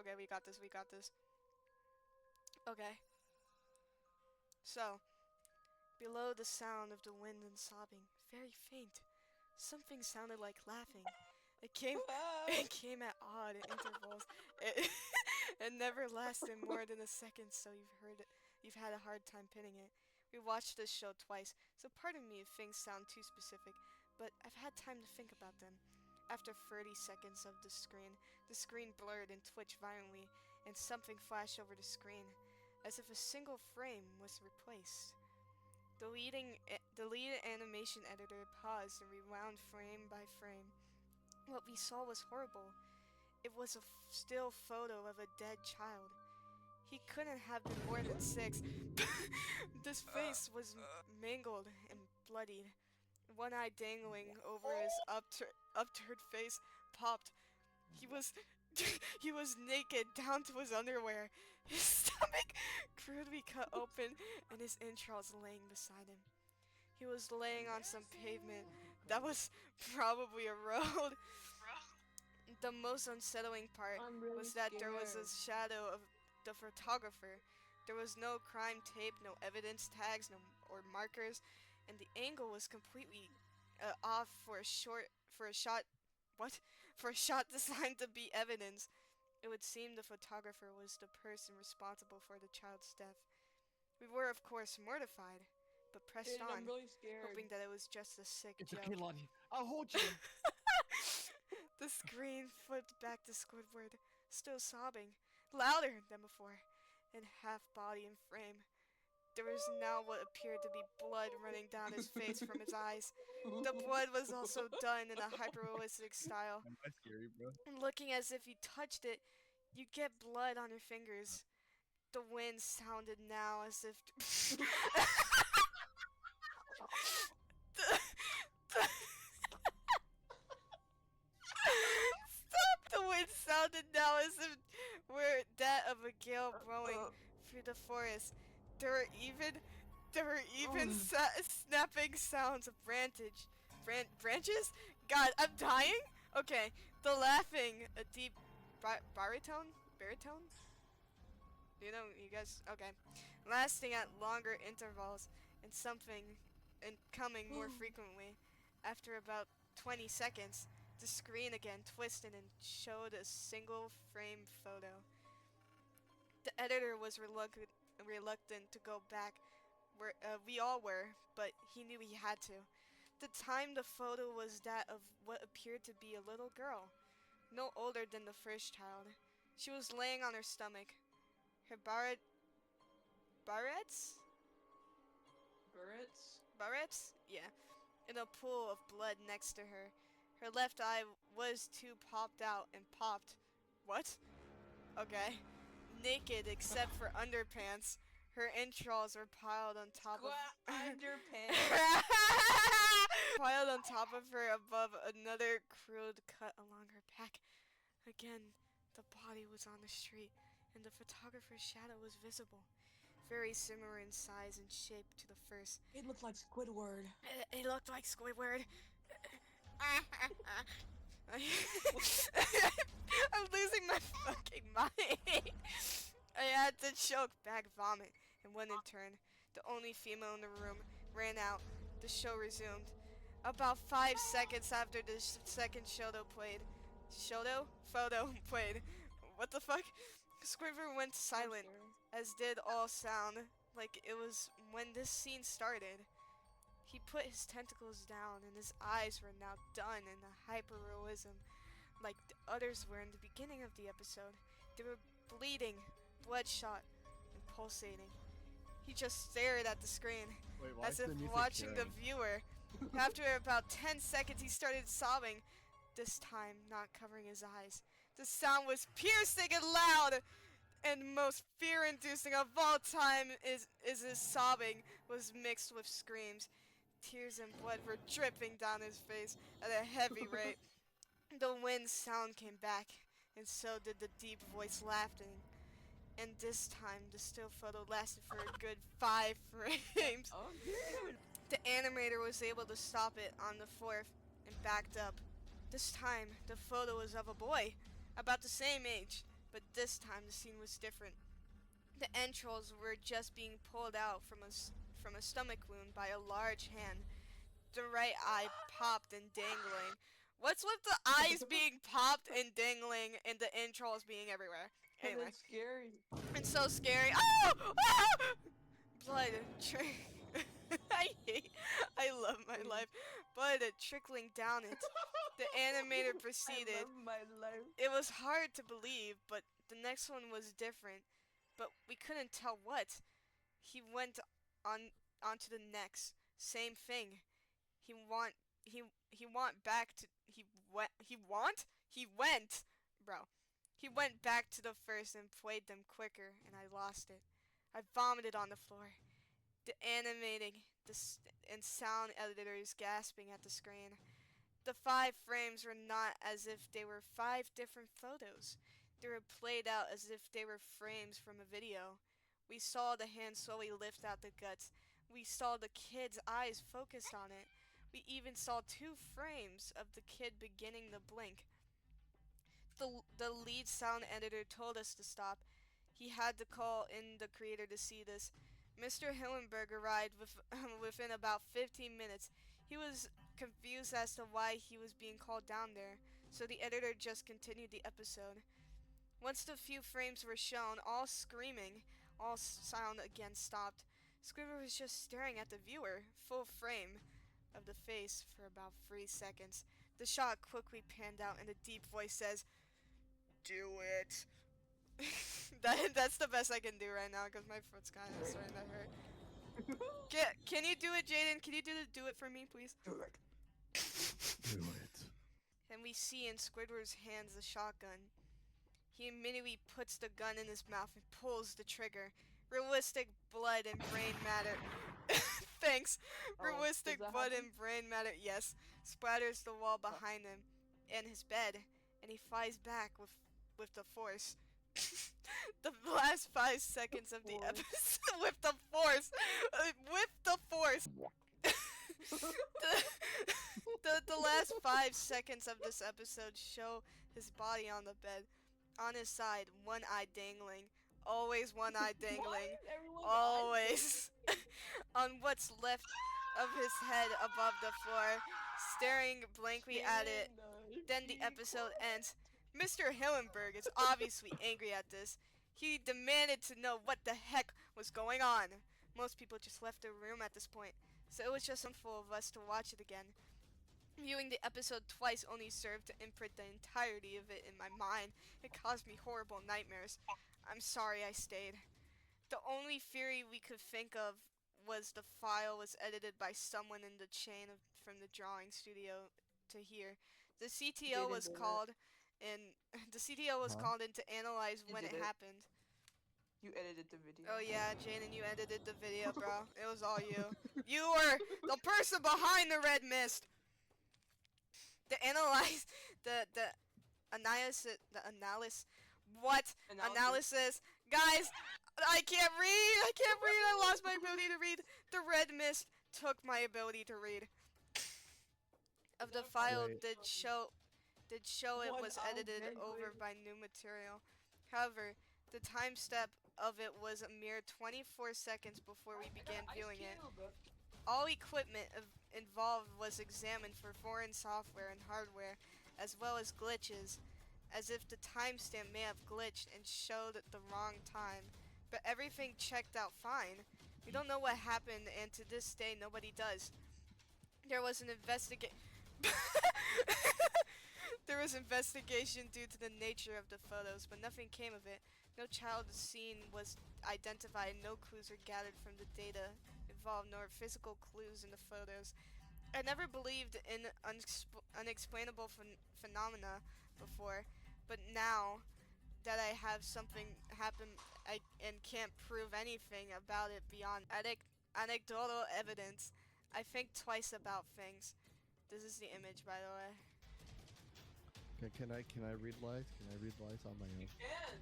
Okay, we got this, we got this. Okay. So, below the sound of the wind and sobbing, very faint, something sounded like laughing. It came it came at odd intervals. It, it never lasted more than a second, so you've had a hard time pinning it. We watched this show twice, so pardon me if things sound too specific, but I've had time to think about them. After 30 seconds of the screen blurred and twitched violently, and something flashed over the screen, as if a single frame was replaced. The lead animation editor paused and rewound frame by frame. What we saw was horrible. It was a still photo of a dead child. He couldn't have been more than 6. This face was mangled and bloodied. One eye dangling over his upturned face popped. He was he was naked down to his underwear. His stomach crudely cut open and his entrails laying beside him. He was laying on some pavement that was probably a road. The most unsettling part was that there was a shadow of the photographer. There was no crime tape, no evidence tags, or markers, and the angle was completely off for a shot designed to be evidence. It would seem the photographer was the person responsible for the child's death. We were, of course, mortified, but pressed on, I'm really scared. hoping that it was just a sick It's joke. okay, Lottie. I'll hold you. The screen flipped back to Squidward, still sobbing, louder than before, in half body and frame. There was now what appeared to be blood running down his face from his eyes. The blood was also done in a hyper-realistic style, Am I scary, bro? looking as if you touched it, you get blood on your fingers. The wind sounded now as if... Stop! The wind sounded now as if were that of a gale blowing through the forest. There were even snapping sounds of branches. God, I'm dying. Okay, the laughing, a deep baritone. You know, you guys. Okay, lasting at longer intervals and coming more frequently. After about 20 seconds, the screen again twisted and showed a single frame photo. The editor was reluctant to go back where we all were, but he knew he had to. The time the photo was that of what appeared to be a little girl, no older than the first child. She was laying on her stomach. Her barrettes? Yeah. In a pool of blood next to her. Her left eye was too popped out and popped. What? Okay. Naked except for underpants. Her entrails were piled on top of underpants. piled on top of her above another crude cut along her back. Again, the body was on the street, and the photographer's shadow was visible. Very similar in size and shape to the first. It looked like Squidward. It looked like Squidward. I'm losing my fucking mind. I had to choke back vomit, and when in turn, the only female in the room, ran out. The show resumed. About 5 seconds after the second photo played. What the fuck? Squidward went silent, as did all sound, like it was when this scene started. He put his tentacles down, and his eyes were now done in a hyper-realism, like the others were in the beginning of the episode. They were bleeding, bloodshot, and pulsating. He just stared at the screen, as if watching the viewer. After about 10 seconds, he started sobbing, this time not covering his eyes. The sound was piercing and loud, and most fear-inducing of all time is his sobbing was mixed with screams. Tears and blood were dripping down his face at a heavy rate. The wind sound came back, and so did the deep voice laughing. And this time, the still photo lasted for a good 5 frames. Oh, dude. The animator was able to stop it on the 4th and backed up. This time, the photo was of a boy, about the same age. but this time the scene was different. The entrails were just being pulled out from a stomach wound by a large hand. The right eye popped and dangling. What's with the eyes being popped and dangling and the entrails being everywhere? And Anyway, it's scary. it's so scary. Oh! Ah! Blood. I love my life. Blood trickling down it. The animator proceeded. I love my life. It was hard to believe, but the next one was different. But we couldn't tell what. He went onto the next. Same thing. He want he want back to he went bro. He went back to the first and played them quicker, and I lost it. I vomited on the floor. The animating and sound editors gasping at the screen. The 5 frames were not as if they were 5 different photos. They were played out as if they were frames from a video. We saw the hand slowly lift out the guts. We saw the kid's eyes focused on it. We even saw 2 frames of the kid beginning to blink. The lead sound editor told us to stop. He had to call in the creator to see this. Mr. Hillenberg arrived within about 15 minutes. He was confused as to why he was being called down there, so the editor just continued the episode. Once the few frames were shown, all screaming, all sound again stopped. Squidward was just staring at the viewer, full frame of the face for about 3 seconds. The shot quickly panned out and a deep voice says, "Do it." That's the best I can do right now because my foot's kind of starting to hurt. Can you do it, Jaden? Can you do it for me, please? Do it. Do it. And we see in Squidward's hands the shotgun. He immediately puts the gun in his mouth and pulls the trigger. Realistic blood and brain matter. Thanks. Realistic blood and brain matter, yes, splatters the wall behind him and his bed, and he flies back with the force. The last 5 seconds of the episode with the force. The last 5 seconds of this episode show his body on the bed, on his side, one eye dangling. Always one eye dangling. Always. On what's left of his head above the floor, staring blankly at it. Then the episode ends. Mr. Hillenberg is obviously angry at this. He demanded to know what the heck was going on. Most people just left the room at this point, so it was just handful of us to watch it again. Viewing the episode twice only served to imprint the entirety of it in my mind. It caused me horrible nightmares. I'm sorry I stayed. The only theory we could think of was the file was edited by someone in the chain from the drawing studio to here. The CTO was called in to analyze when it happened. You edited the video. Oh yeah, Jaden, you edited the video, bro. It was all you. You were the person behind the red mist. The analysis. Guys, I can't read. I lost my ability to read. The red mist took my ability to read. Of the file did show it was edited over by new material. However, the time step of it was a mere 24 seconds before we began viewing it. All equipment involved was examined for foreign software and hardware, as well as glitches, as if the timestamp may have glitched and showed the wrong time. But everything checked out fine. We don't know what happened, and to this day, nobody does. There was an There was investigation due to the nature of the photos, but nothing came of it. No child seen was identified, no clues were gathered from the data involved, nor physical clues in the photos. I never believed in unexplainable phenomena before, but now that I have something happen and can't prove anything about it beyond anecdotal evidence, I think twice about things. This is the image, by the way. Can I read lights? Can I read lights on my own? You can.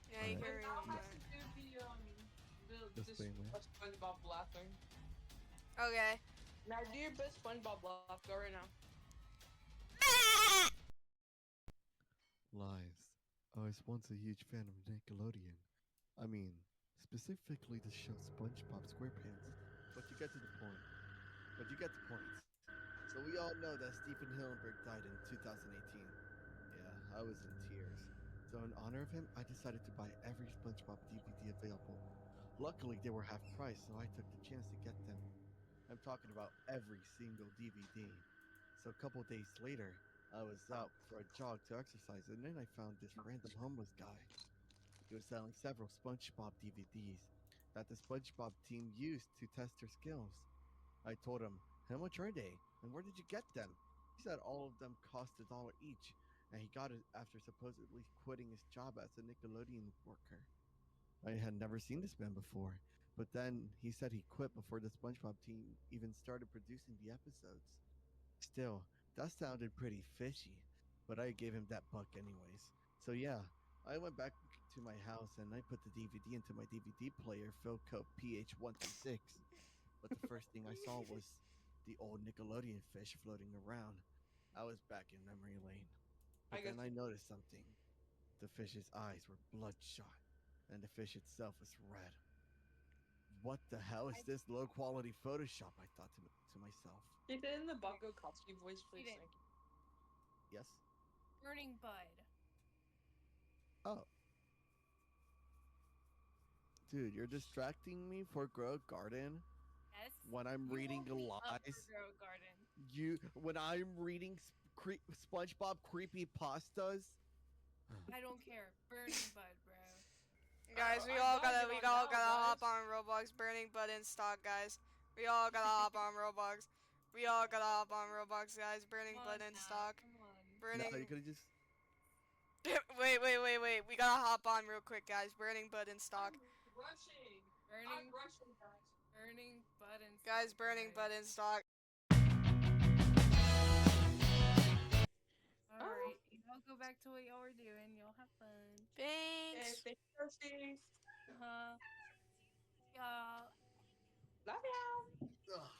Yeah, you can read Now it. has to do the Disclaimer. SpongeBob laughing. Okay. Now do your best SpongeBob laugh. Go right now. Lies. I was once a huge fan of Nickelodeon. I mean, specifically the show SpongeBob SquarePants. But you get to the point. But you get the point. So we all know that Stephen Hillenburg died in 2018. Yeah, I was in tears. So in honor of him, I decided to buy every SpongeBob DVD available. Luckily, they were half price, so I took the chance to get them. I'm talking about every single DVD. So a couple days later, I was out for a jog to exercise, and then I found this random homeless guy. He was selling several SpongeBob DVDs that the SpongeBob team used to test their skills. I told him, "How much are they? And where did you get them?" He said all of them cost $1 each, and he got it after supposedly quitting his job as a Nickelodeon worker. I had never seen this man before, but then he said he quit before the SpongeBob team even started producing the episodes. Still, that sounded pretty fishy, but I gave him that buck anyways. So yeah, I went back to my house and I put the DVD into my DVD player filled code PH1 through 6. But the first thing I saw was the old Nickelodeon fish floating around. I was back in memory lane. I But guess then I noticed something. The fish's eyes were bloodshot, and the fish itself was red. What the hell is this low quality Photoshop? I thought to myself. Keep it in the Bucko Kotsky voice, please. Cheating. Thank you. Yes? Burning Bud. Oh, dude, you're distracting me for Grow Garden Yes. when I'm You reading woke me up lies. for Grow Garden. When I'm reading SpongeBob creepypastas. I don't care. Burning Bud, bro. Guys, we I'm all not gotta getting we on all now, gotta hop guys. on Roblox. Burning Bud in stock, guys. We all gotta hop on Roblox. We all gotta hop on Roblox, guys. Burning Come on Bud in now. stock. Come on. Burning. No, you could have just. Wait. We gotta hop on real quick, guys. Burning Bud in stock. I'm rushing. Burning, I'm rushing, guys. burning Bud and Guys, stuff, Burning guys. Bud in stock. Alright, y'all go back to what y'all were doing. Y'all have fun. Hey, Thanks. thank you, Kirsty. Uh-huh. Y'all. Love ya. Ugh.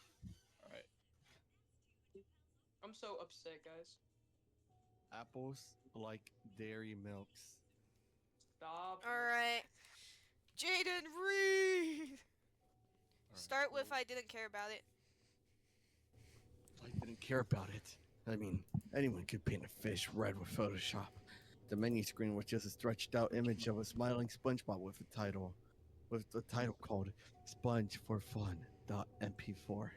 All right. I'm so upset, guys. Apples like dairy milks. Stop. Alright. Jaden, read! All right, Start with so I didn't care about it. I didn't care about it. I mean, anyone could paint a fish red with Photoshop. The menu screen was just a stretched out image of a smiling SpongeBob with the title called Sponge for Fun.mp4.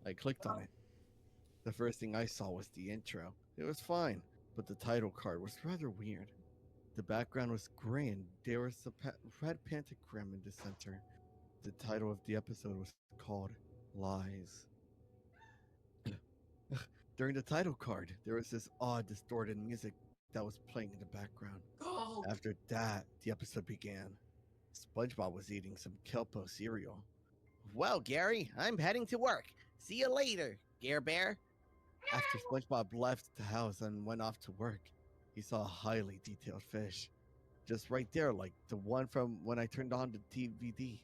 I clicked on it. The first thing I saw was the intro. It was fine, but the title card was rather weird. The background was gray and there was a red pentagram in the center. The title of the episode was called Lies. During the title card, there was this odd, distorted music that was playing in the background. Go. After that, the episode began. SpongeBob was eating some Kelpo cereal. Well, Gary, I'm heading to work. See you later, Gare Bear. After SpongeBob left the house and went off to work, he saw a highly detailed fish. Just right there, like the one from when I turned on the DVD.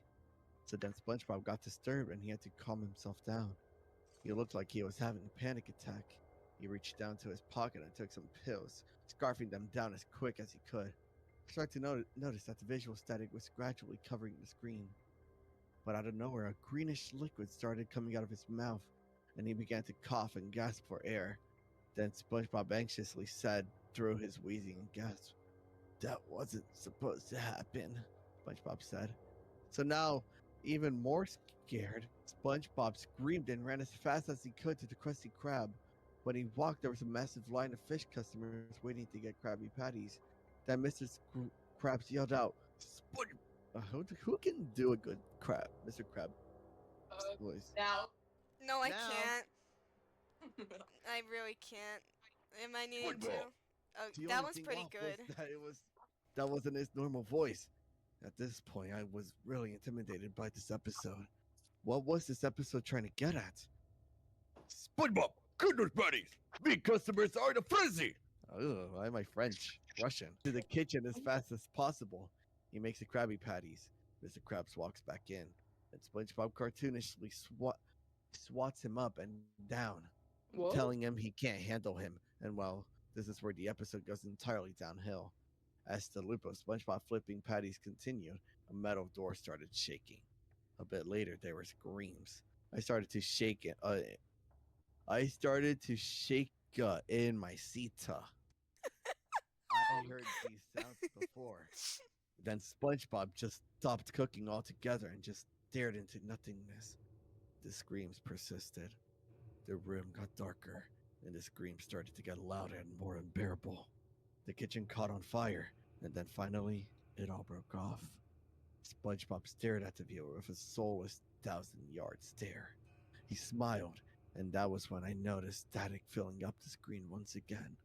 So then SpongeBob got disturbed and he had to calm himself down. He looked like he was having a panic attack. He reached down to his pocket and took some pills, scarfing them down as quick as he could. I started to notice that the visual static was gradually covering the screen. But out of nowhere, a greenish liquid started coming out of his mouth, and he began to cough and gasp for air. Then SpongeBob anxiously said through his wheezing and gasp, "That wasn't supposed to happen," SpongeBob said. So now, even more scared, SpongeBob screamed and ran as fast as he could to the Krusty Krab. When he walked, there was a massive line of fish customers waiting to get Krabby Patties. Then Mr. Krabs yelled out, "Sponge!" Who can do a good crab, Mr. Krab voice? Now. No, I Now. can't. I really can't. Am I needing to? SpongeBob. Oh, The that only was thing pretty off good. Was that wasn't his normal voice. At this point, I was really intimidated by this episode. What was this episode trying to get at? SpongeBob, goodness buddies, big customers are in a frenzy. Oh, why am I French? Russian. To the kitchen as fast as possible. He makes the Krabby Patties. Mr. Krabs walks back in, and SpongeBob cartoonishly swats him up and down, Whoa. telling him he can't handle him. And well, this is where the episode goes entirely downhill. As the loop of SpongeBob flipping patties continued, a metal door started shaking. A bit later, there were screams. I started to shake it. I started to shake in my seat. I heard these sounds before. Then SpongeBob just stopped cooking altogether and just stared into nothingness. The screams persisted. The room got darker, and the screams started to get louder and more unbearable. The kitchen caught on fire, and then finally, it all broke off. SpongeBob stared at the viewer with a soulless thousand-yard stare. He smiled, and that was when I noticed static filling up the screen once again.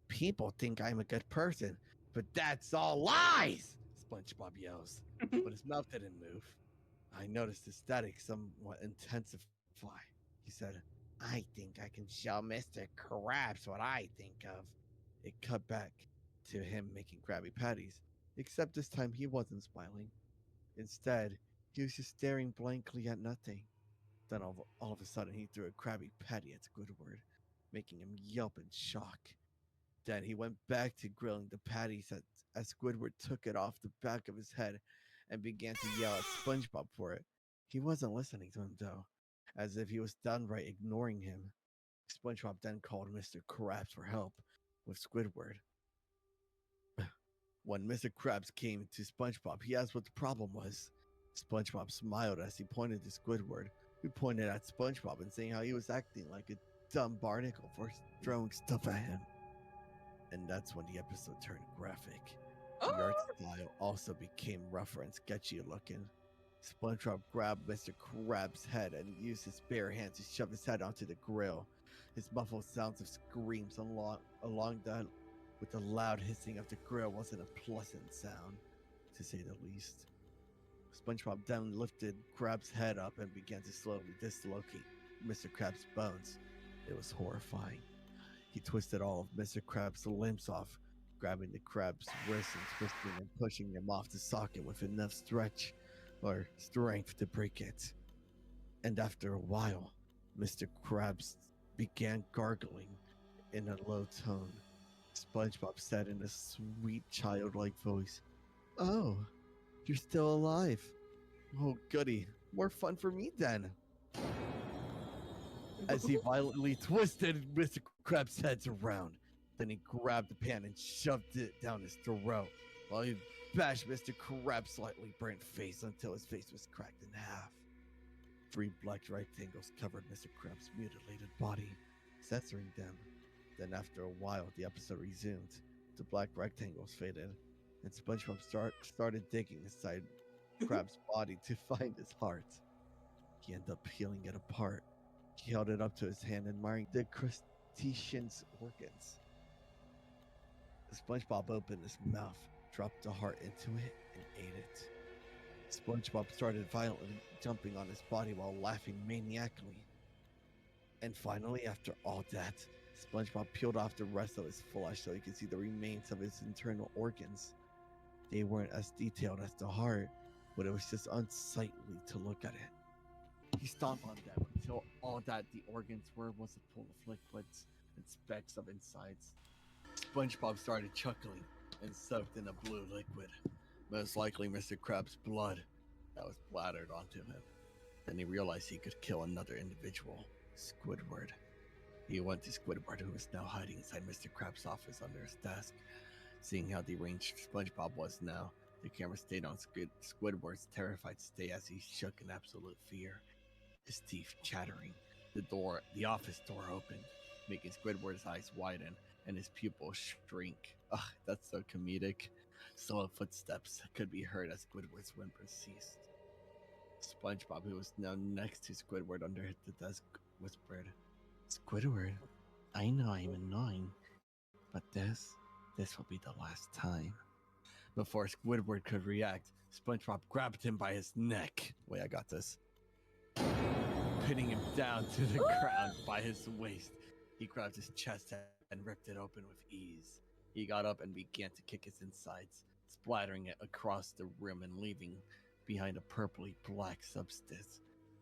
People think I'm a good person, but that's all lies! SpongeBob yells, but his mouth didn't move. I noticed the static somewhat intensify. He said, I think I can show Mr. Krabs what I think of. It cut back to him making Krabby Patties, except this time he wasn't smiling. Instead, he was just staring blankly at nothing. Then all of a sudden, he threw a Krabby Patty at Squidward, making him yelp in shock. Then he went back to grilling the patties as Squidward took it off the back of his head and began to yell at SpongeBob for it. He wasn't listening to him, though, as if he was downright ignoring him. SpongeBob then called Mr. Krabs for help with Squidward. When Mr. Krabs came to SpongeBob, he asked what the problem was. SpongeBob smiled as he pointed to Squidward, who pointed at SpongeBob and saying how he was acting like a dumb barnacle for throwing stuff at him. And that's when the episode turned graphic. The art style also became rougher and sketchier looking. SpongeBob grabbed Mr. Krabs' head and used his bare hands to shove his head onto the grill. His muffled sounds of screams along that with the loud hissing of the grill wasn't a pleasant sound, to say the least. SpongeBob then lifted Krabs' head up and began to slowly dislocate Mr. Krabs' bones. It was horrifying. He twisted all of Mr. Krabs' limbs off, grabbing the crab's wrists and twisting and pushing them off the socket with enough stretch or strength to break it. And after a while, Mr. Krabs began gargling in a low tone. SpongeBob said in a sweet, childlike voice, Oh, you're still alive. Oh, goody. More fun for me then. As he violently twisted Mr. Krabs' head around. Then he grabbed the pan and shoved it down his throat, while he bashed Mr. Krabs' slightly burnt face until his face was cracked in half. 3 black rectangles covered Mr. Krabs' mutilated body, censoring them. Then after a while, the episode resumed. The black rectangles faded, and SpongeBob started digging inside Krabs' body to find his heart. He ended up peeling it apart. He held it up to his hand, admiring the crustacean's organs. SpongeBob opened his mouth, dropped the heart into it, and ate it. SpongeBob started violently jumping on his body while laughing maniacally. And finally, after all that, SpongeBob peeled off the rest of his flesh so he could see the remains of his internal organs. They weren't as detailed as the heart, but it was just unsightly to look at it. He stomped on them until all that the organs were was a pool of liquids and specks of insides. SpongeBob started chuckling and soaked in a blue liquid, most likely Mr. Krabs' blood, that was splattered onto him. Then he realized he could kill another individual, Squidward. He went to Squidward, who was now hiding inside Mr. Krabs' office under his desk. Seeing how deranged SpongeBob was now, the camera stayed on Squidward's terrified state as he shook in absolute fear, his teeth chattering. The office door opened, making Squidward's eyes widen and his pupils shrink. Ugh, that's so comedic. Slow footsteps could be heard as Squidward's whimpers ceased. SpongeBob, who was now next to Squidward under the desk, whispered, Squidward, I know I'm annoying, but this will be the last time. Before Squidward could react, SpongeBob grabbed him by his neck. Wait, I got this. Pinning him down to the ground by his waist. He grabbed his chest and ripped it open with ease. He got up and began to kick his insides, splattering it across the room and leaving behind a purpley black substance.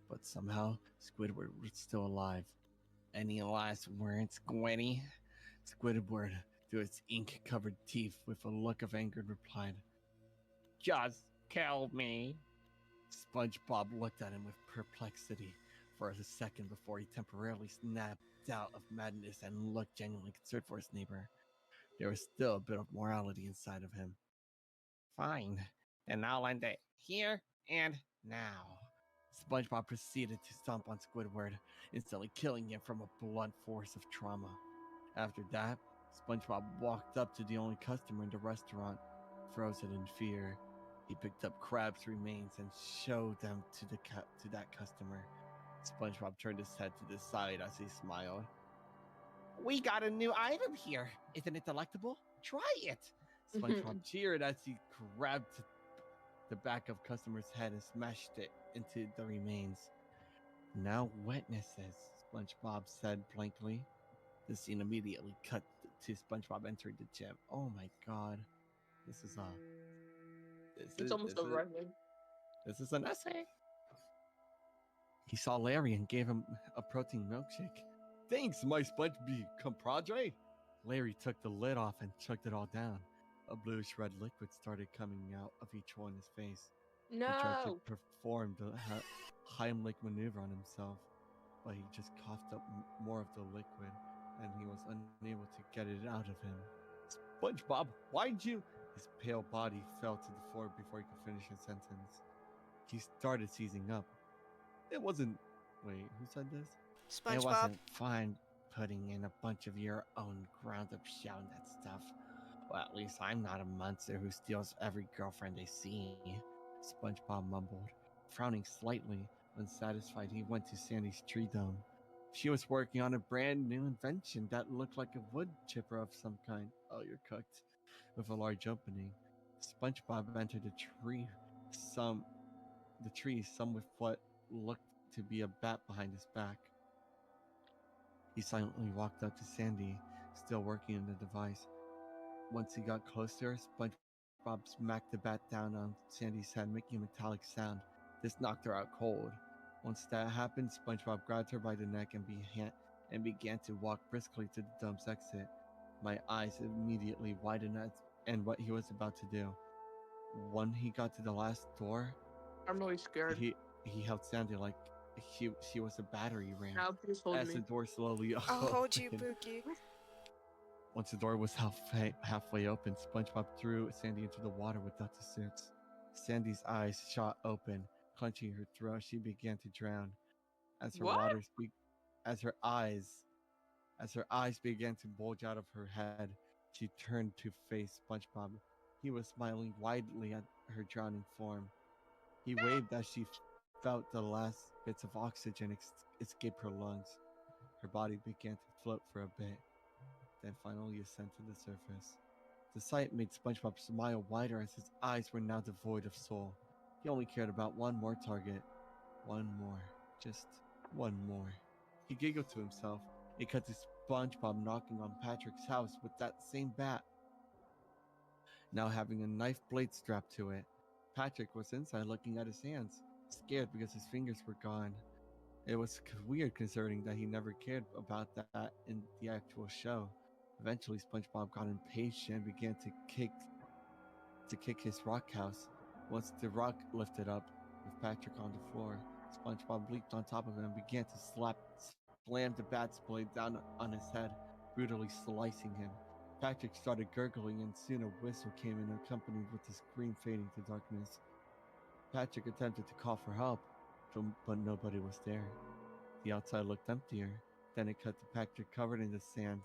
But somehow, Squidward was still alive. Any last words, Squiddy? Squidward through its ink covered teeth with a look of anger and replied, "Just kill me." SpongeBob looked at him with perplexity for a second before he temporarily snapped out of madness and looked genuinely concerned for his neighbor. There was still a bit of morality inside of him. Fine, then I'll end it here and now. SpongeBob proceeded to stomp on Squidward, instantly killing him from a blunt force of trauma. After that, SpongeBob walked up to the only customer in the restaurant, frozen in fear. He picked up Crab's remains and showed them to that customer. SpongeBob turned his head to the side as he smiled. "We got a new item here. Isn't it delectable? Try it." SpongeBob cheered as he grabbed the back of customer's head and smashed it into the remains. "Now witnesses," SpongeBob said blankly. The scene immediately cut to SpongeBob entering the gym. Oh my god. This is this It's is almost this over, is I think. this is an essay. He saw Larry and gave him a protein milkshake. "Thanks, my SpongeBob compadre." Larry took the lid off and chugged it all down. A bluish red liquid started coming out of each one his face. He tried to No. perform the Heimlich maneuver on himself, but he just coughed up more of the liquid, and he was unable to get it out of him. "SpongeBob, why'd you?" His pale body fell to the floor before he could finish his sentence. He started seizing up. It wasn't. Wait, who said this? It SpongeBob. wasn't fun putting in a bunch of your own ground up shell and that stuff. Well, at least I'm not a monster who steals every girlfriend they see. SpongeBob mumbled, frowning slightly. Unsatisfied, he went to Sandy's tree dome. She was working on a brand new invention that looked like a wood chipper of some kind. Oh, you're cooked. With a large opening. SpongeBob entered some the tree, some with what looked to be a bat behind his back. He silently walked up to Sandy, still working on the device. Once he got closer, SpongeBob smacked the bat down on Sandy's head, making a metallic sound. This knocked her out cold. Once that happened, SpongeBob grabbed her by the neck and began to walk briskly to the dome's exit. My eyes immediately widened and what he was about to do. When he got to the last door, I'm really scared. he held Sandy like she was a battery ram. Now please hold As me. the door slowly I'll hold you, opened, Pookie. once the door was halfway open, SpongeBob threw Sandy into the water without the suits. Sandy's eyes shot open, clenching her throat. She began to drown. As her What? waters be- as her eyes began to bulge out of her head, she turned to face SpongeBob. He was smiling widely at her drowning form. He waved as she felt the last bits of oxygen escape her lungs. Her body began to float for a bit, then finally ascend to the surface. The sight made SpongeBob smile wider as his eyes were now devoid of soul. He only cared about one more target. One more. Just one more. He giggled to himself. It cut to SpongeBob knocking on Patrick's house with that same bat, now having a knife blade strapped to it. Patrick was inside looking at his hands, scared because his fingers were gone. It was weird considering that he never cared about that in the actual show. Eventually, SpongeBob got impatient and began to kick his rock house. Once the rock lifted up, with Patrick on the floor, SpongeBob leaped on top of him and began to slam the bat's blade down on his head, brutally slicing him. Patrick started gurgling, and soon a whistle came in, accompanied with a scream fading to darkness. Patrick attempted to call for help, but nobody was there. The outside looked emptier. Then it cut to Patrick covered in the sand.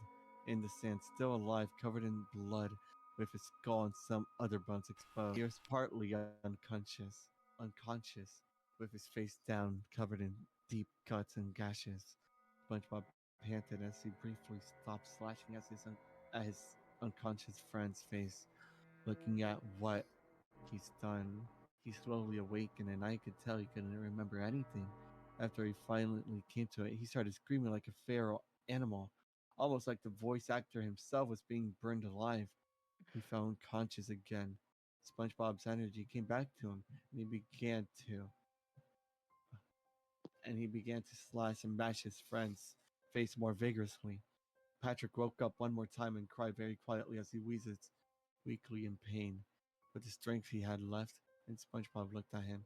In the sand, still alive, covered in blood, with his skull and some other bones exposed. He was partly unconscious, with his face down, covered in deep cuts and gashes. SpongeBob panted as he briefly stopped slashing at his unconscious friend's face, looking at what he's done. He slowly awakened, and I could tell he couldn't remember anything. After he finally came to it, he started screaming like a feral animal, almost like the voice actor himself was being burned alive. He fell unconscious again. SpongeBob's energy came back to him, and he began to slash and bash his friend's face more vigorously. Patrick woke up one more time and cried very quietly as he wheezed, weakly in pain. With the strength he had left, and SpongeBob looked at him.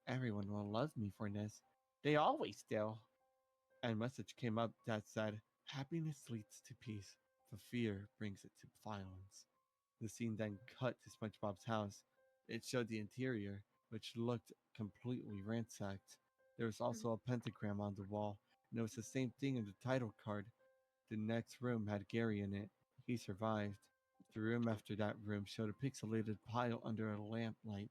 Everyone will love me for this. They always do. And a message came up that said, happiness leads to peace, but fear brings it to violence. The scene then cut to SpongeBob's house. It showed the interior, which looked completely ransacked. There was also a pentagram on the wall, and it was the same thing in the title card. The next room had Gary in it. He survived. The room after that room showed a pixelated pile under a lamplight.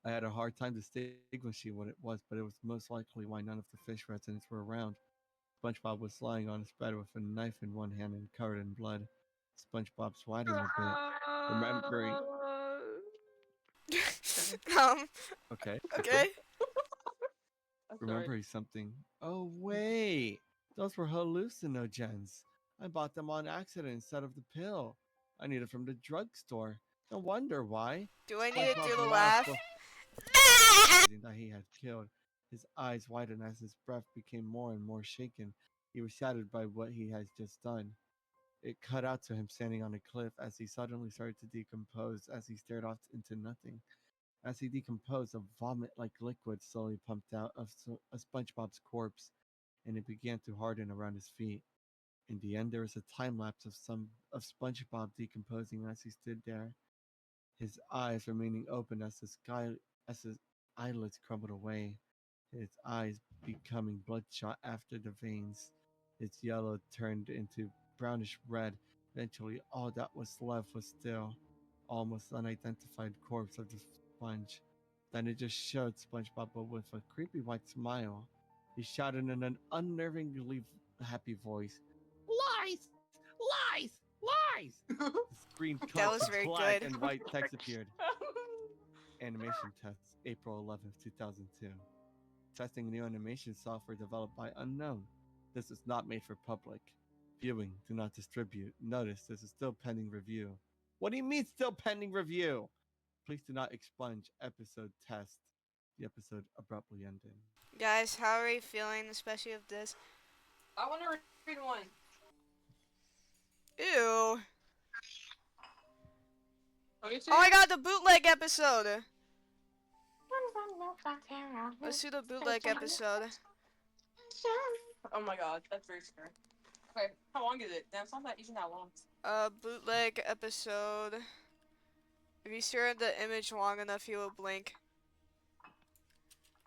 I had a hard time distinguishing what it was, but it was most likely why none of the fish residents were around. SpongeBob was lying on his bed with a knife in one hand and covered in blood. SpongeBob swatting a bit, remembering. um, Okay, okay. I'm sorry. remembering something. Oh, wait! Those were hallucinogens. I bought them on accident instead of the pill. I need it from the drugstore. No wonder why. Do I need to SpongeBob do the laughed laugh? before that he had killed. His eyes widened as his breath became more and more shaken. He was shattered by what he had just done. It cut out to him standing on a cliff as he suddenly started to decompose as he stared off into nothing. As he decomposed, a vomit like liquid slowly pumped out of SpongeBob's corpse, and it began to harden around his feet. In the end, there was a time lapse of SpongeBob decomposing as he stood there, his eyes remaining open as his eyelids crumbled away, his eyes becoming bloodshot after the veins. Its yellow turned into brownish red. Eventually, all that was left was still almost unidentified corpse of the sponge. Then it just showed SpongeBob but with a creepy white smile. He shouted in an unnervingly happy voice, "Lies! Lies! Lies!" The screen That cut was to very black good. and white text appeared. Animation tests, April 11th, 2002. Testing new animation software developed by Unknown. This is not made for public viewing. Do not distribute. Notice this is still pending review. What do you mean still pending review? Please do not expunge episode test. The episode abruptly ended. Guys, how are you feeling, especially of this? I want to read one. Ew. Let me see. Oh my god, the bootleg episode. Let's do the bootleg episode. Oh my god, that's very scary. Okay, how long is it? Damn, it's not that even that long. Bootleg episode. If you stare at the image long enough, he will blink.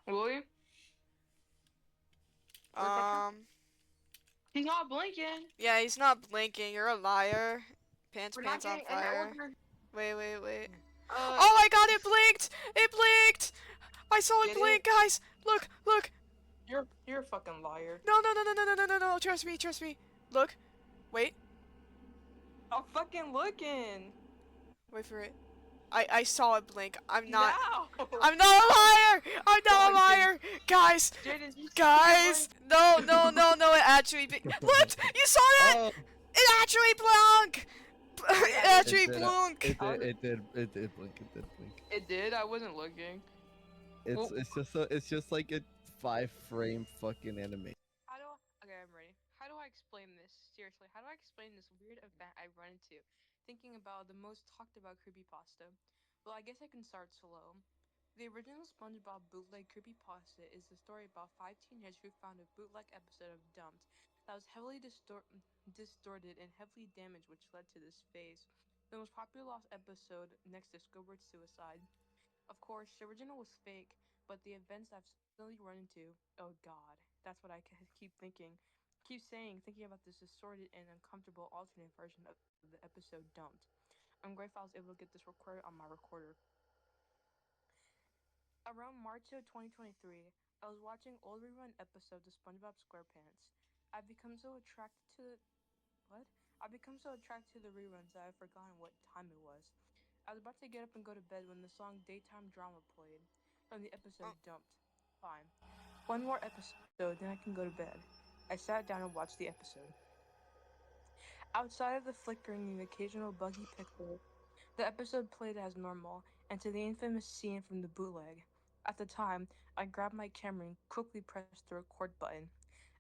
Will you? He's not blinking. Yeah, he's not blinking. You're a liar. Pants We're not on getting an fire. order. Wait. Uh, Oh my god, it blinked! It blinked! I saw it Did blink, guys! Look! you're a fucking liar. No, trust me. Look. Wait. I'm fucking looking. Wait for it. I saw it blink. I'm not No. I'm not a liar! I'm not a liar! Guys! Jaidens, you Guys! No, it actually Look! You saw that? Oh, It actually blunk! It actually it did. blunk! It did blink. It did blink. It did. I wasn't looking. It's just like a 5-frame fucking animation. Okay, I'm ready. How do I explain this? Seriously, how do I explain this weird event I run into? Thinking about the most talked about creepypasta. Well, I guess I can start slow. The original SpongeBob bootleg creepypasta is the story about 5 teenagers who found a bootleg episode of Dumped that was heavily distorted and heavily damaged, which led to this phase. The most popular lost episode next to Squidward's suicide. Of course, the original was fake, but the events I've suddenly run into, oh god, that's what I keep thinking. Keep saying, thinking about this distorted and uncomfortable alternate version of the episode Dumped. I'm grateful I was able to get this recorded on my recorder. Around March of 2023, I was watching old rerun episodes of SpongeBob SquarePants. I've become so attracted to what? I've become so attracted to the reruns that I've forgotten what time it was. I was about to get up and go to bed when the song Daytime Drama played from the episode Dumped. Fine. One more episode, then I can go to bed. I sat down and watched the episode. Outside of the flickering and occasional buggy pixel, the episode played as normal, and to the infamous scene from the bootleg. At the time, I grabbed my camera and quickly pressed the record button.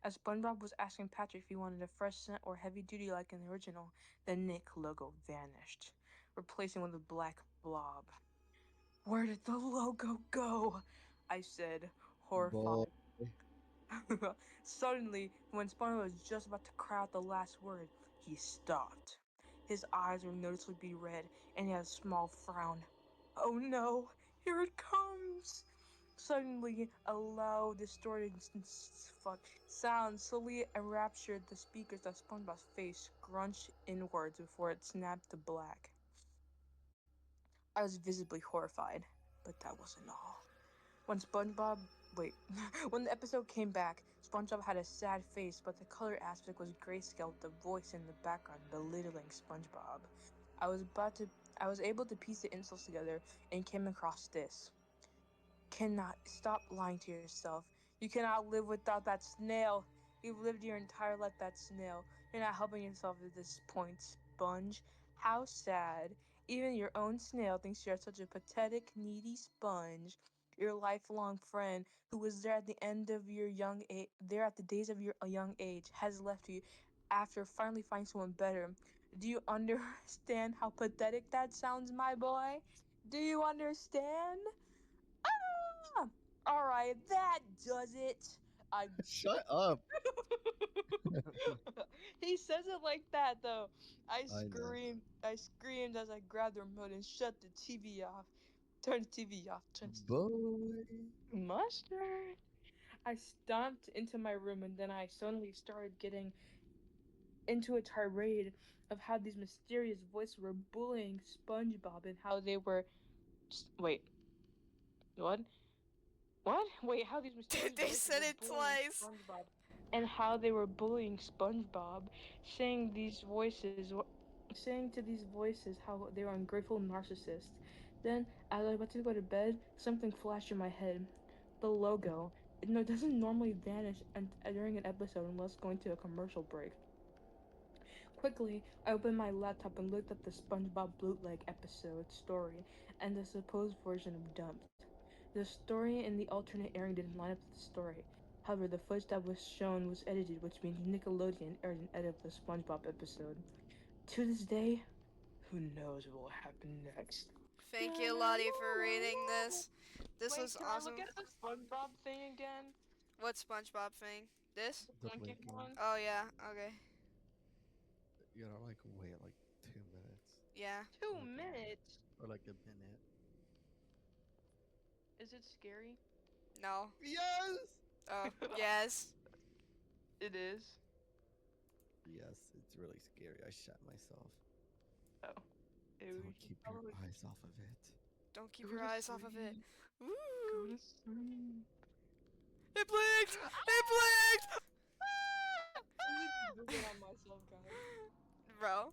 As SpongeBob was asking Patrick if he wanted a fresh scent or heavy duty like in the original, the Nick logo vanished, replacing with a black blob. Where did the logo go? I said, Boy. horrified. Suddenly, when SpongeBob was just about to cry out the last word, he stopped. His eyes were noticeably red, and he had a small frown. Oh no, here it comes! Suddenly, a loud, distorted sound slowly enraptured the speakers as SpongeBob's face scrunched inwards before it snapped to black. I was visibly horrified, but that wasn't all. When SpongeBob, wait, when the episode came back, SpongeBob had a sad face, but the color aspect was grayscale with the voice in the background belittling SpongeBob. I was about to, I was able to piece the insults together and came across this. Cannot stop lying to yourself. You cannot live without that snail. You've lived your entire life that snail. You're not helping yourself at this point, Sponge. How sad. Even your own snail thinks you're such a pathetic, needy sponge. Your lifelong friend, who was there at the end of your young age, there at the days of your young age, has left you after finally finding someone better. Do you understand how pathetic that sounds, my boy? Do you understand? Ah! All right, that does it. I. Shut up. He says it like that though. I I know. screamed. I screamed as I grabbed the remote and shut the TV off. Turn the TV off. Turn Boy. the mustard. I stomped into my room and then I suddenly started getting into a tirade of how these mysterious voices were bullying SpongeBob and how they were. Wait, what? What? Wait, how these mysterious They voices said were it bullying twice. SpongeBob, and how they were bullying SpongeBob, saying these voices, saying to these voices how they were ungrateful narcissists. Then, as I was about to go to bed, something flashed in my head. The logo. It doesn't normally vanish during an episode unless going to a commercial break. Quickly, I opened my laptop and looked at the SpongeBob bootleg episode story and the supposed version of Dumped. The story in the alternate airing didn't line up with the story. However, the footage that was shown was edited, which means Nickelodeon aired an edit of the SpongeBob episode. To this day, who knows what will happen next? Thank you, Lottie, for reading this. This Wait, was can I look awesome. at the SpongeBob thing again? What SpongeBob thing? This? The The blinking blinking. one? Oh yeah. Okay. You gotta like wait like 2 minutes. Yeah. Two Like minutes? or like a minute. Is it scary? No. Yes! Oh yes. It is. Yes, it's really scary. I shot myself. Oh. Don't keep your eyes off of it. Don't keep Go your to eyes off of it. sleep. Go Woo! to sleep. It blinked! It blinked! I need to Google on myself, guys. Bro.